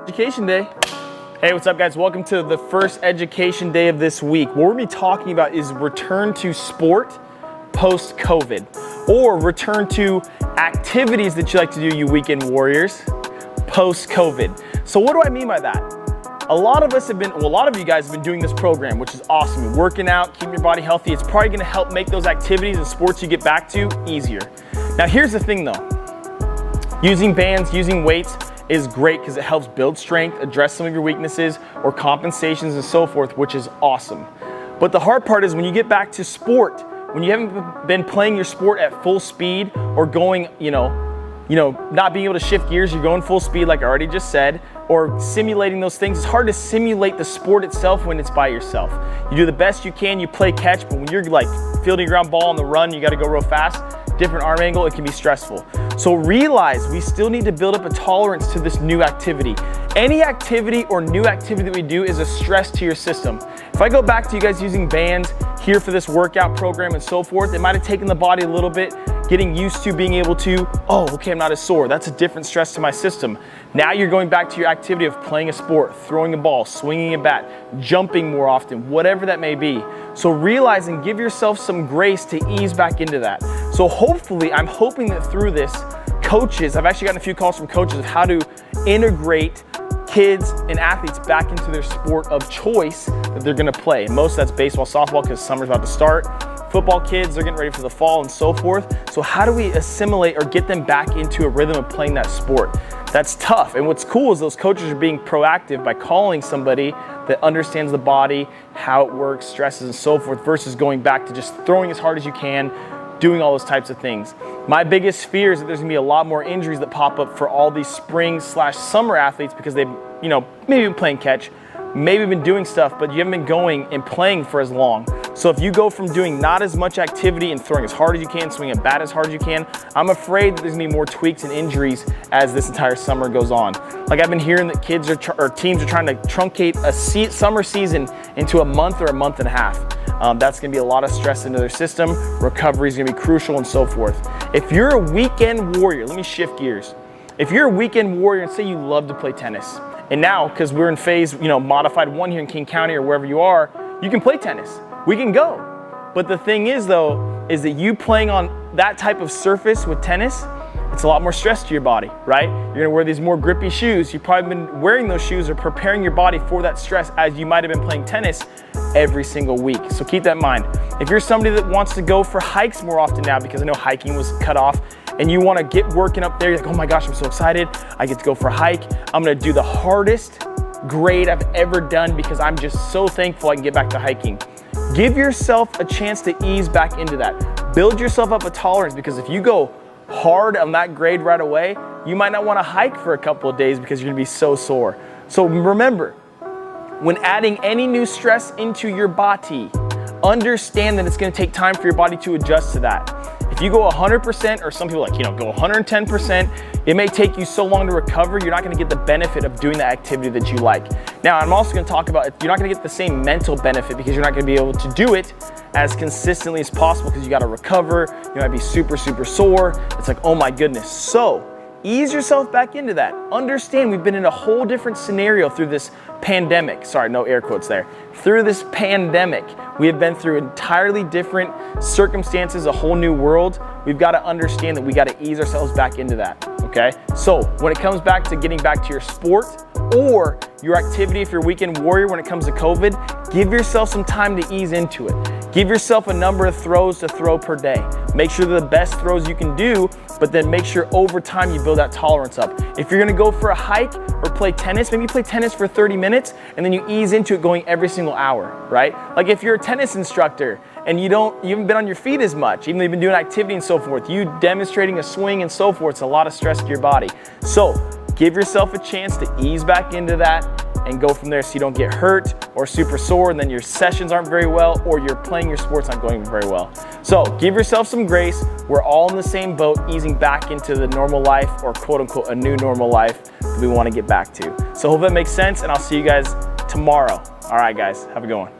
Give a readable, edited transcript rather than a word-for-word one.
Education Day. Hey, what's up guys? Welcome to the first education day of this week. What we're gonna be talking about is return to sport post-COVID, or return to activities that you like to do, you weekend warriors, post-COVID. So what do I mean by that? A lot of you guys have been doing this program, which is awesome. You're working out, keeping your body healthy. It's probably gonna help make those activities and sports you get back to easier. Now here's the thing though. Using bands, using weights is great because it helps build strength, address some of your weaknesses or compensations and so forth, which is awesome. But the hard part is when you get back to sport, when you haven't been playing your sport at full speed or going, not being able to shift gears, you're going full speed like I already just said, or simulating those things. It's hard to simulate the sport itself when it's by yourself. You do the best you can, you play catch, but when you're like fielding a ground ball on the run, you gotta go real fast, different arm angle, it can be stressful. So realize we still need to build up a tolerance to this new activity. Any activity or new activity that we do is a stress to your system. If I go back to you guys using bands here for this workout program and so forth, it might have taken the body a little bit, getting used to being able to, oh, okay, I'm not as sore. That's a different stress to my system. Now you're going back to your activity of playing a sport, throwing a ball, swinging a bat, jumping more often, whatever that may be. So realize and give yourself some grace to ease back into that. So hopefully, I'm hoping that through this, coaches, I've actually gotten a few calls from coaches of how to integrate kids and athletes back into their sport of choice that they're gonna play. And most of that's baseball, softball, because summer's about to start. Football kids, they're getting ready for the fall and so forth. So how do we assimilate or get them back into a rhythm of playing that sport? That's tough. And what's cool is those coaches are being proactive by calling somebody that understands the body, how it works, stresses and so forth, versus going back to just throwing as hard as you can, doing all those types of things. My biggest fear is that there's gonna be a lot more injuries that pop up for all these spring/summer athletes because they've, maybe been playing catch, maybe been doing stuff, but you haven't been going and playing for as long. So if you go from doing not as much activity and throwing as hard as you can, swinging a bat as hard as you can, I'm afraid that there's gonna be more tweaks and injuries as this entire summer goes on. Like I've been hearing that kids or teams are trying to truncate a summer season into a month or a month and a half. That's gonna be a lot of stress into their system. Recovery is gonna be crucial and so forth. If you're a weekend warrior, let me shift gears. If you're a weekend warrior and say you love to play tennis, and now, because we're in phase, modified 1 here in King County or wherever you are, you can play tennis. We can go. But the thing is though, is that you playing on that type of surface with tennis, it's a lot more stress to your body, right? You're gonna wear these more grippy shoes. You've probably been wearing those shoes or preparing your body for that stress as you might have been playing tennis every single week. So keep that in mind. If you're somebody that wants to go for hikes more often now, because I know hiking was cut off, and you wanna get working up there, you're like, oh my gosh, I'm so excited. I get to go for a hike. I'm gonna do the hardest grade I've ever done because I'm just so thankful I can get back to hiking. Give yourself a chance to ease back into that. Build yourself up a tolerance, because if you go hard on that grade right away, you might not wanna hike for a couple of days because you're gonna be so sore. So remember, when adding any new stress into your body, understand that it's gonna take time for your body to adjust to that. If you go 100%, or some people go 110%, it may take you so long to recover, you're not gonna get the benefit of doing the activity that you like. Now, I'm also gonna talk about, you're not gonna get the same mental benefit because you're not gonna be able to do it as consistently as possible because you gotta recover, you might be super, super sore. It's like, oh my goodness. So, ease yourself back into that. Understand we've been in a whole different scenario through this pandemic. Sorry, no air quotes there. Through this pandemic, we have been through entirely different circumstances, a whole new world. We've got to understand that we got to ease ourselves back into that, okay? So when it comes back to getting back to your sport or your activity, if you're a weekend warrior when it comes to COVID, give yourself some time to ease into it. Give yourself a number of throws to throw per day. Make sure they're the best throws you can do, but then make sure over time you build that tolerance up. If you're gonna go for a hike or play tennis, maybe play tennis for 30 minutes and then you ease into it going every single hour, right? Like if you're a tennis instructor and you haven't been on your feet as much, even though you've been doing activity and so forth, you demonstrating a swing and so forth, it's a lot of stress to your body. So give yourself a chance to ease back into that and go from there so you don't get hurt or super sore and then your sessions aren't very well or you're playing your sports not going very well. So give yourself some grace. We're all in the same boat, easing back into the normal life or quote unquote a new normal life that we want to get back to. So hope that makes sense and I'll see you guys tomorrow. All right guys, have a good one.